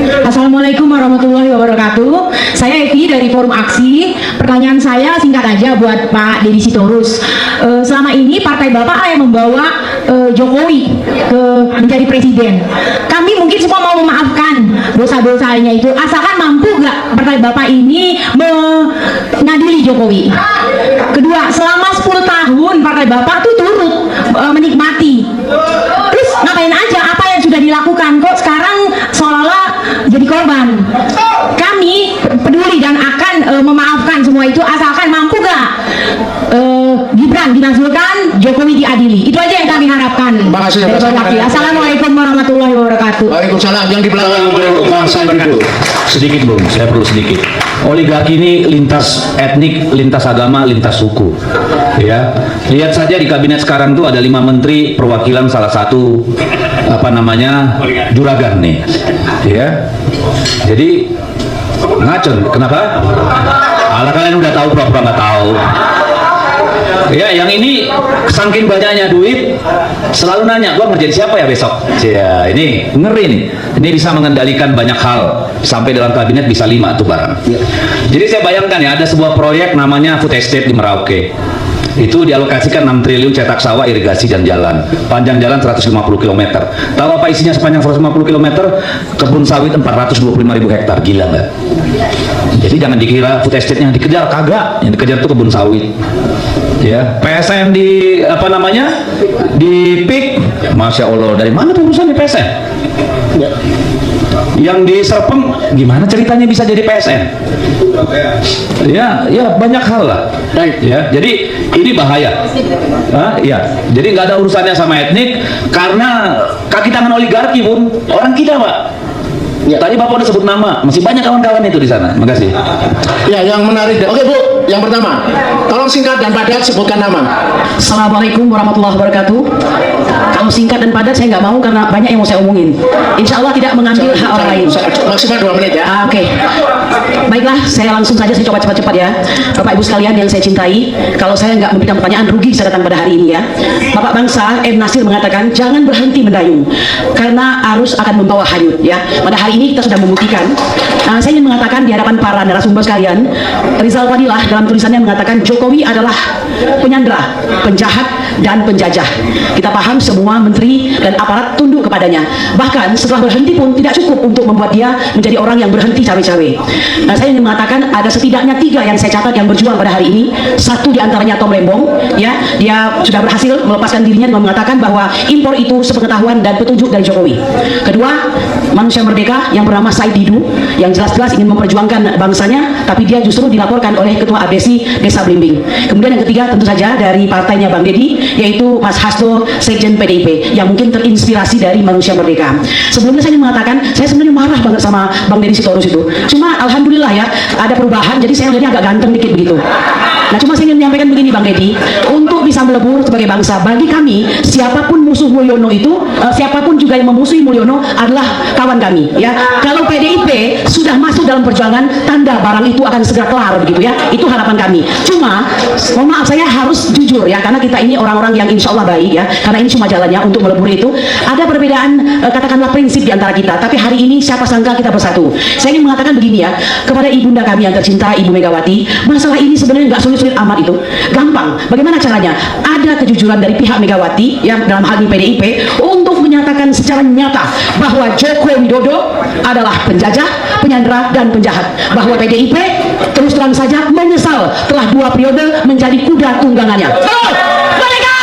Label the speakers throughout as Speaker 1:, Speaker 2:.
Speaker 1: Assalamualaikum warahmatullahi wabarakatuh. Saya Evi dari Forum Aksi. Pertanyaan saya singkat aja buat Pak Deddy Sitorus. Selama ini partai Bapak yang membawa Jokowi menjadi presiden. Kami mungkin semua mau memaafkan dosa-dosanya itu, asalkan mampu nggak partai Bapak ini mengadili Jokowi. Kedua, selama 10 tahun partai Bapak tuh turut menikmati. Terus ngapain aja apa yang sudah dilakukan, kok sekarang seolah-olah jadi korban. Kami peduli dan akan memaafkan semua itu asalkan mampu gak Gibran dinazulkan, Jokowi diadili. Itu aja yang kami harapkan.
Speaker 2: Makasih.
Speaker 1: Assalamualaikum warahmatullahi wabarakatuh.
Speaker 2: Waalaikumsalam. Yang di belakang
Speaker 3: saya dulu sedikit Bung, saya perlu sedikit. Oligarki ini lintas etnik, lintas agama, lintas suku. Ya, lihat saja di kabinet sekarang tuh ada 5 menteri perwakilan salah satu juragan nih. Ya, jadi ngacun. Kenapa? Ala kalian udah tahu, pura-pura nggak tahu. Ya, yang ini saking banyaknya duit selalu nanya, gua ngerjain siapa ya besok? Ya, ini ngeri nih. Ini bisa mengendalikan banyak hal sampai dalam kabinet bisa 5 tuh barang. Jadi saya bayangkan ya, ada sebuah proyek namanya Food Estate di Merauke. Itu dialokasikan 6 triliun cetak sawah, irigasi dan jalan. Panjang jalan 150 km. Tahu apa isinya sepanjang 150 km? Kebun sawit 425.000 hektar. Gila nggak? Jadi jangan dikira food estate-nya dikejar, kagak. Yang dikejar tuh kebun sawit. Ya, PSN di di PIK, Masya Allah, dari mana perusahaan di PSN? Yang di Serpeng gimana ceritanya bisa jadi PSN? Ya banyak hal lah. Ya, jadi ini bahaya. Ya, jadi nggak ada urusannya sama etnik karena kaki tangan oligarki pun orang kita, Pak. Ya. Tadi Bapak udah sebut nama, masih banyak kawan-kawan itu di sana. Makasih.
Speaker 2: Ya, yang menarik. Oke Bu, yang pertama, tolong singkat dan padat sebutkan nama.
Speaker 4: Assalamualaikum warahmatullahi wabarakatuh. Kalau singkat dan padat saya nggak mau karena banyak yang mau saya omongin. Insya Allah tidak mengambil hak orang lain.
Speaker 2: Maksimal 2 menit ya.
Speaker 4: Oke. Baiklah, saya langsung saja, saya coba cepat-cepat ya. Bapak Ibu sekalian yang saya cintai, kalau saya nggak memberikan pertanyaan, rugi saya datang pada hari ini ya. Bapak bangsa M. Nasir mengatakan jangan berhenti mendayung karena arus akan membawa hanyut ya. Pada hari ini kita sudah membuktikan. Saya ingin mengatakan di hadapan para narasumber sekalian, Rizal Fadilah dalam tulisannya mengatakan Jokowi adalah penyandra, penjahat dan penjajah. Kita paham semua menteri dan aparat tunduk kepadanya. Bahkan setelah berhenti pun tidak cukup untuk membuat dia menjadi orang yang berhenti cawe-cawe. Saya ingin mengatakan ada setidaknya 3 yang saya catat yang berjuang pada hari ini. Satu diantaranya Tom Lembong, ya, dia sudah berhasil melepaskan dirinya dengan mengatakan bahwa impor itu sepengetahuan dan petunjuk dari Jokowi. Kedua, manusia merdeka yang bernama Said Didu, yang jelas-jelas ingin memperjuangkan bangsanya, tapi dia justru dilaporkan oleh Ketua ABSI Desa Blimbing. Kemudian yang ketiga tentu saja dari partainya Bang Deddy, yaitu Mas Hasto, Sekjen PDIP, yang mungkin terinspirasi dari manusia merdeka. Sebelumnya saya ingin mengatakan, saya sebenarnya marah banget sama Bang Deddy Sitorus itu. Cuma alhamdulillah ya, ada perubahan, jadi saya lihatnya agak ganteng dikit begitu. Nah, cuma saya ingin menyampaikan begini Bang Deddy, untuk bisa melebur sebagai bangsa, bagi kami, siapapun musuh Mulyono itu, siapapun juga yang memusuhi Mulyono adalah kawan kami. Ya, kalau PDIP sudah masuk dalam perjuangan, tanda barang itu akan segera kelar begitu ya. Itu harapan kami. Cuma, mohon maaf saya harus jujur ya, karena kita ini orang-orang yang insya Allah baik ya, karena ini cuma jalannya untuk melebur itu. Ada perbedaan katakanlah prinsip di antara kita, tapi hari ini siapa sangka kita bersatu. Saya ingin mengatakan begini ya, kepada ibunda kami yang tercinta Ibu Megawati, masalah ini sebenarnya nggak sulit-sulit amat itu, gampang. Bagaimana caranya? Ada kejujuran dari pihak Megawati yang dalam hal ini PDIP untuk menyatakan secara nyata bahwa Joko Widodo adalah penjajah, penyandera dan penjahat, bahwa PDIP terus terang saja menyesal telah 2 periode menjadi kuda tunggangannya. Mereka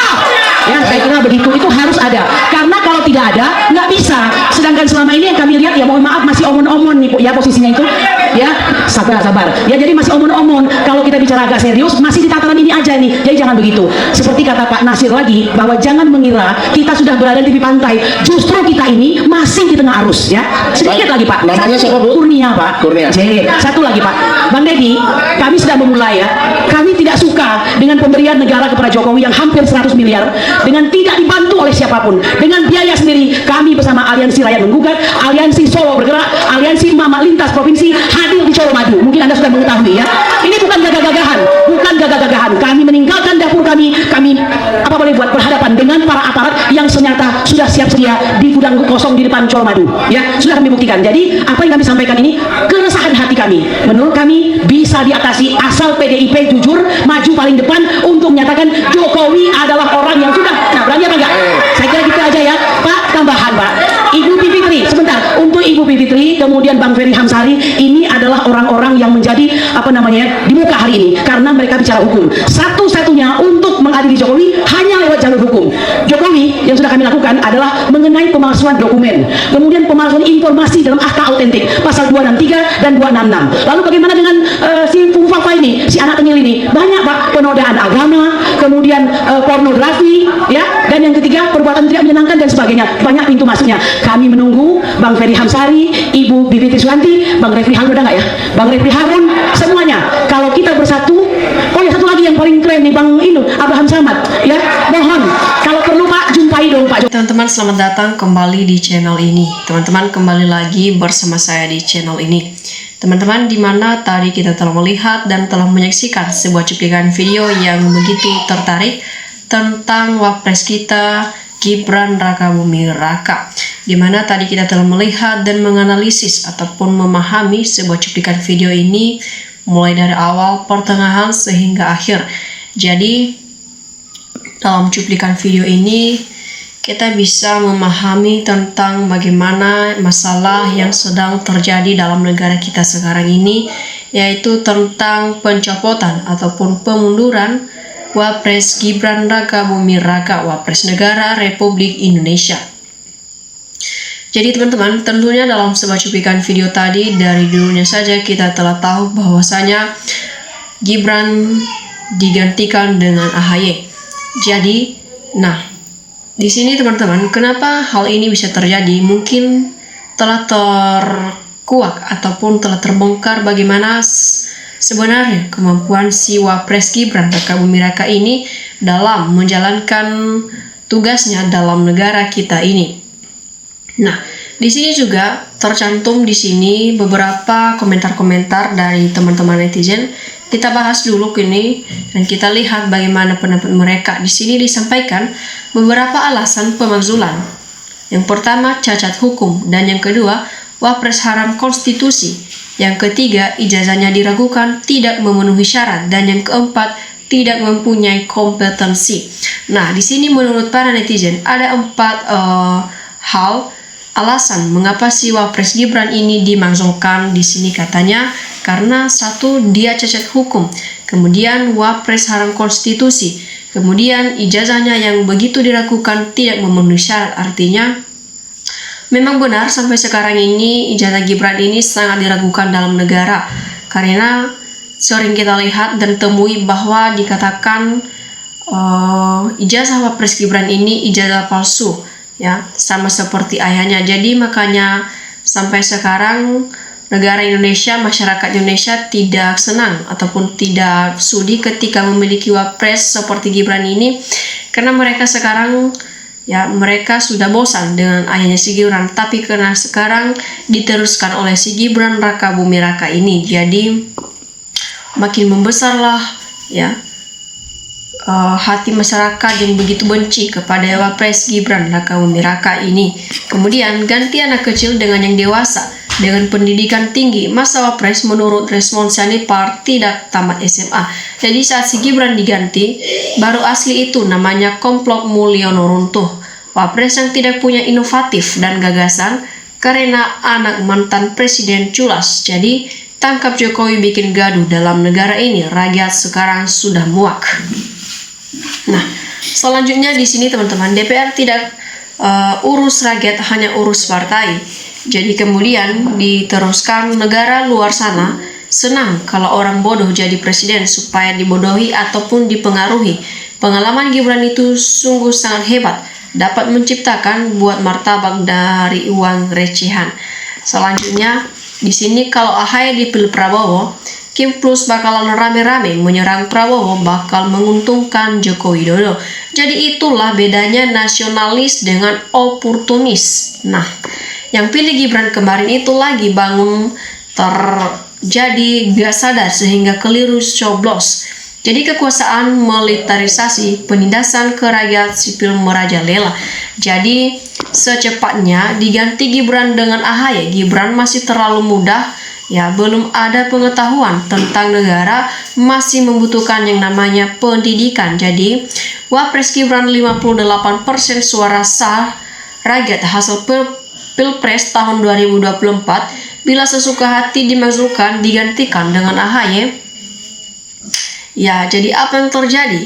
Speaker 4: ya, saya kira begitu, itu harus ada, karena kalau tidak ada nggak bisa. Sedangkan selama ini yang kami lihat ya, mohon maaf, masih omon-omon nih ya posisinya itu ya. Sabar ya, jadi masih omon-omon. Kalau kita bicara agak serius masih di tataran ini aja nih, jadi jangan begitu. Seperti kata Pak Nasir lagi, bahwa jangan mengira kita sudah berada di tepi pantai, justru kita ini masih di tengah arus ya. Sedikit lagi Pak,
Speaker 2: namanya siapa Bu?
Speaker 4: Kurnia Pak.
Speaker 2: Kurnia.
Speaker 4: Satu lagi Pak, Bang Deddy, kami sudah memulai ya, kami tidak suka dengan pemberian negara kepada Jokowi yang hampir 100 miliar dengan tidak dibantu oleh siapapun, dengan biaya sendiri. Kami bersama Aliansi Rakyat Menggugat, Aliansi Solo Bergerak, Aliansi Mama Lintas Provinsi hadir di Colomadu. Mungkin Anda sudah mengetahui ya. Ini bukan gagah-gagahan, bukan gagah-gagahan. Kami meninggalkan dapur kami apa boleh buat berhadapan dengan para aparat yang ternyata sudah sudah siap sedia di gudang kosong di depan Colomadu. Ya, sudah kami buktikan. Jadi apa yang kami sampaikan ini keresahan hati kami. Menurut kami bisa diatasi asal PDIP jujur maju paling depan untuk menyatakan Jokowi adalah orang yang sudah. Nah, berani apa enggak? Saya kira gitu aja ya, Pak. Tambahan, Pak. Ibu Bivitri, sebentar. Untuk Ibu Bivitri, kemudian Bang Ferry Hamsari, ini adalah orang-orang yang menjadi di muka hari ini karena mereka bicara hukum. Satu-satunya untuk mengadili Jokowi hanya lewat jalur hukum. Jokowi yang sudah kami lakukan adalah mengenai pemalsuan dokumen, kemudian pemalsuan informasi dalam akta autentik pasal 263 dan 266. Lalu bagaimana dengan si Fufafa ini, si anak kecil ini? Banyak, Pak, penodaan agama, kemudian pornografi, ya, dan yang ketiga perbuatan tidak menyenangkan dan sebagainya. Banyak pintu masuknya. Kami menunggu Bang Ferry Hamsari, Ibu Bivitri Suwanti, Bang Refli Harun, udah nggak ya? Bang Refli Harun, semuanya. Kalau kita bersatu, oh ya satu lagi yang paling keren nih, Bang Abraham Samad, ya, mohon kalau perlu Pak jumpai dong Pak.
Speaker 5: Teman-teman, selamat datang kembali di channel ini. Teman-teman, kembali lagi bersama saya di channel ini. Teman-teman, dimana tadi kita telah melihat dan telah menyaksikan sebuah cuplikan video yang begitu tertarik tentang wapres kita Gibran Rakabuming Raka, dimana tadi kita telah melihat dan menganalisis ataupun memahami sebuah cuplikan video ini mulai dari awal, pertengahan, sehingga akhir. Jadi dalam cuplikan video ini kita bisa memahami tentang bagaimana masalah yang sedang terjadi dalam negara kita sekarang ini, yaitu tentang pencopotan ataupun pemunduran Wapres Gibran Rakabuming Raka, Wapres Negara Republik Indonesia. Jadi teman-teman, tentunya dalam sebuah cuplikan video tadi, dari dulunya saja kita telah tahu bahwasanya Gibran digantikan dengan AHY. Jadi, nah, di sini teman-teman, kenapa hal ini bisa terjadi? Mungkin telah terkuak ataupun telah terbongkar bagaimana sebenarnya kemampuan si Wapres Gibran Rakabuming Raka ini dalam menjalankan tugasnya dalam negara kita ini. Nah, di sini juga tercantum di sini beberapa komentar-komentar dari teman-teman netizen. Kita bahas dulu ini dan kita lihat bagaimana pendapat mereka. Di sini disampaikan beberapa alasan pemakzulan. Yang pertama, cacat hukum, dan yang kedua, Wapres haram konstitusi. Yang ketiga, ijazahnya diragukan, tidak memenuhi syarat, dan yang keempat, tidak mempunyai kompetensi. Nah, di sini menurut para netizen ada 4 hal alasan mengapa si Wapres Gibran ini dimaksudkan. Di sini katanya karena satu, dia cacat hukum, kemudian Wapres haram konstitusi, kemudian ijazahnya yang begitu diragukan, tidak memenuhi syarat. Artinya memang benar sampai sekarang ini ijazah Gibran ini sangat diragukan dalam negara, karena sering kita lihat dan temui bahwa dikatakan ijazah Wapres Gibran ini ijazah palsu, ya, sama seperti ayahnya. Jadi makanya sampai sekarang negara Indonesia, masyarakat Indonesia tidak senang ataupun tidak sudi ketika memiliki Wapres seperti Gibran ini, karena mereka sekarang, ya, mereka sudah bosan dengan ayahnya si Gibran, tapi karena sekarang diteruskan oleh si Gibran Rakabuming Raka ini, jadi makin membesarlah, ya, hati masyarakat yang begitu benci kepada Wapres Gibran Rakabuming Raka ini. Kemudian ganti anak kecil dengan yang dewasa dengan pendidikan tinggi. Masa Wapres menurut respon Sanipar tidak tamat SMA. Jadi saat si Gibran diganti, baru asli itu namanya komplot Mulyono runtuh. Wapres yang tidak punya inovatif dan gagasan karena anak mantan presiden culas. Jadi tangkap Jokowi bikin gaduh dalam negara ini. Rakyat sekarang sudah muak. Nah, selanjutnya di sini teman-teman, DPR tidak urus rakyat, hanya urus partai. Jadi kemudian diteruskan negara luar sana senang kalau orang bodoh jadi presiden supaya dibodohi ataupun dipengaruhi. Pengalaman Gibran itu sungguh sangat hebat, dapat menciptakan buat martabak dari uang recehan. Selanjutnya di sini kalau AHY dipilih Prabowo, Kim Plus bakalan rame-rame menyerang Prabowo, bakal menguntungkan Joko Widodo. Jadi itulah bedanya nasionalis dengan oportunis. Nah, yang pilih Gibran kemarin itu lagi bangun terjadi gak sadar sehingga keliru coblos. Jadi kekuasaan militarisasi, penindasan ke rakyat sipil merajalela. Jadi secepatnya diganti Gibran dengan AHY. Gibran masih terlalu mudah, ya, belum ada pengetahuan tentang negara, masih membutuhkan yang namanya pendidikan. Jadi Wapres Gibran 58% suara sah rakyat hasil Pilpres tahun 2024. Bila sesuka hati dimasukkan digantikan dengan AHY, ya, jadi apa yang terjadi?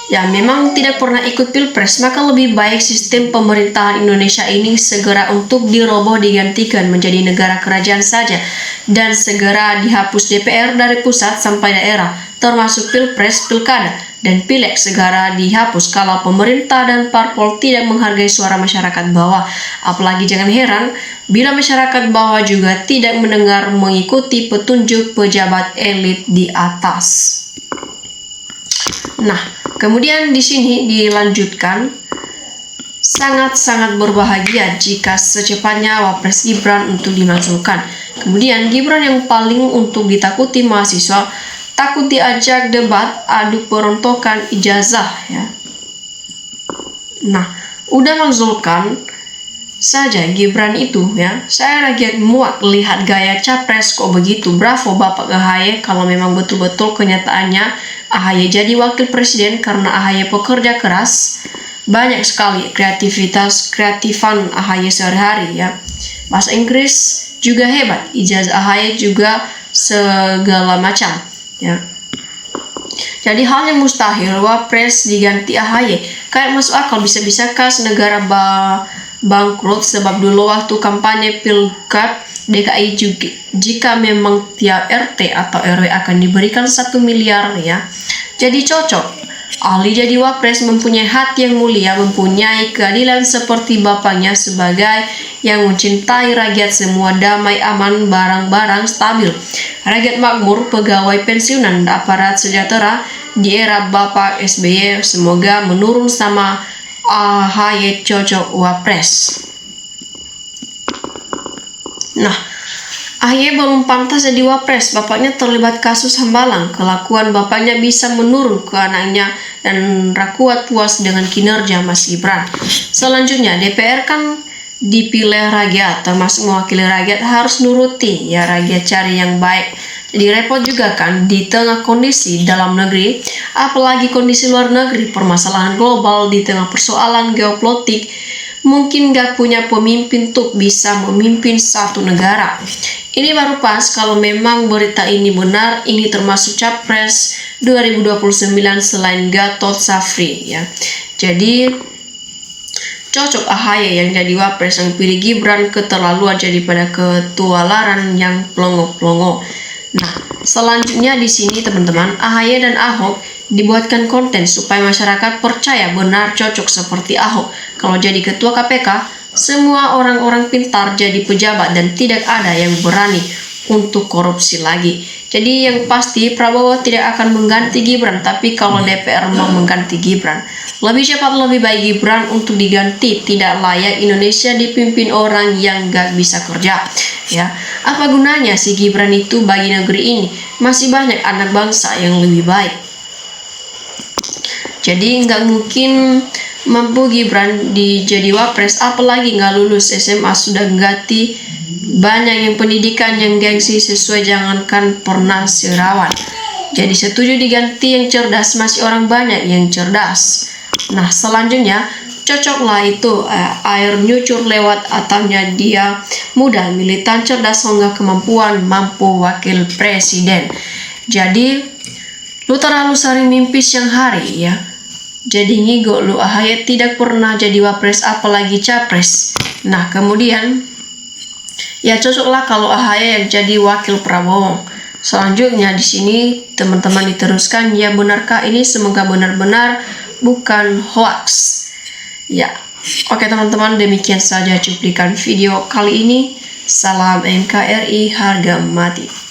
Speaker 5: Ya, memang tidak pernah ikut Pilpres, maka lebih baik sistem pemerintahan Indonesia ini segera untuk diroboh, digantikan menjadi negara kerajaan saja, dan segera dihapus DPR dari pusat sampai daerah, termasuk Pilpres, Pilkada, dan Pileg segera dihapus kalau pemerintah dan parpol tidak menghargai suara masyarakat bawah. Apalagi jangan heran bila masyarakat bawah juga tidak mendengar mengikuti petunjuk pejabat elit di atas. Nah, kemudian di sini dilanjutkan, sangat-sangat berbahagia jika secepatnya Wapres Gibran untuk dimasukkan. Kemudian Gibran yang paling untuk ditakuti mahasiswa, takut diajak debat, adu perontokan ijazah, ya. Nah, udah mengusulkan saja Gibran itu, ya. Saya rakyat muak lihat gaya capres kok begitu. Bravo Bapak AHY kalau memang betul-betul kenyataannya AHY jadi wakil presiden, karena AHY pekerja keras, banyak sekali kreatifan AHY sehari-hari, ya. Bahasa Inggris juga hebat, ijazah AHY juga segala macam, ya. Jadi hal yang mustahil Wapres diganti AHY. Kayak masuk akal, bisa-bisakah negara bangkrut sebab dulu waktu kampanye Pilkada DKI juga, jika memang tiap RT atau RW akan diberikan 1 miliar, ya. Jadi cocok ahli jadi Wapres, mempunyai hati yang mulia, mempunyai keadilan seperti bapaknya sebagai yang mencintai rakyat, semua damai, aman, barang-barang stabil, rakyat makmur, pegawai pensiunan, aparat sejahtera di era Bapak SBY. Semoga menurun sama AHY cocok Wapres. Nah, AHY belum pantas jadi Wapres, bapaknya terlibat kasus hambalang, kelakuan bapaknya bisa menurun ke anaknya, dan rakyat puas dengan kinerja Mas Gibran. Selanjutnya, DPR kan dipilih rakyat, termasuk mewakili rakyat, harus nuruti, ya, rakyat cari yang baik. Jadi repot juga kan di tengah kondisi dalam negeri, apalagi kondisi luar negeri, permasalahan global, di tengah persoalan geopolitik, mungkin gak punya pemimpin untuk bisa memimpin satu negara. Ini baru pas kalau memang berita ini benar, ini termasuk Capres 2029 selain Gatot Safri, ya. Jadi cocok AHY yang jadi Wapres, yang pilih Gibran keterlaluan jadi pada ketualaran yang pelongo-pelongo. Nah, selanjutnya di sini teman-teman, AHY dan Ahok dibuatkan konten supaya masyarakat percaya benar cocok seperti Ahok. Kalau jadi ketua KPK, semua orang-orang pintar jadi pejabat dan tidak ada yang berani untuk korupsi lagi. Jadi yang pasti Prabowo tidak akan mengganti Gibran, tapi kalau DPR mau mengganti Gibran, lebih cepat lebih baik Gibran untuk diganti. Tidak layak Indonesia dipimpin orang yang gak bisa kerja, ya. Apa gunanya si Gibran itu bagi negeri ini? Masih banyak anak bangsa yang lebih baik. Jadi nggak mungkin mampu Gibran jadi Wapres, apalagi nggak lulus SMA sudah ganti. Banyak yang pendidikan yang gengsi sesuai, jangankan pernah sirawan. Jadi setuju diganti yang cerdas, masih orang banyak yang cerdas. Nah, selanjutnya cocoklah itu air nyucur lewat atapnya, dia muda, militan, cerdas, hingga kemampuan mampu wakil presiden. Jadi lu terlalu sering mimpi siang hari, ya. Jadi ngigo lu, AHY tidak pernah jadi Wapres apalagi Capres. Nah, kemudian ya cocoklah kalau AHY yang jadi wakil Prabowo. Selanjutnya di sini teman-teman diteruskan, ya benarkah ini? Semoga benar-benar bukan hoax. Ya, oke teman-teman, demikian saja cuplikan video kali ini. Salam NKRI, harga mati.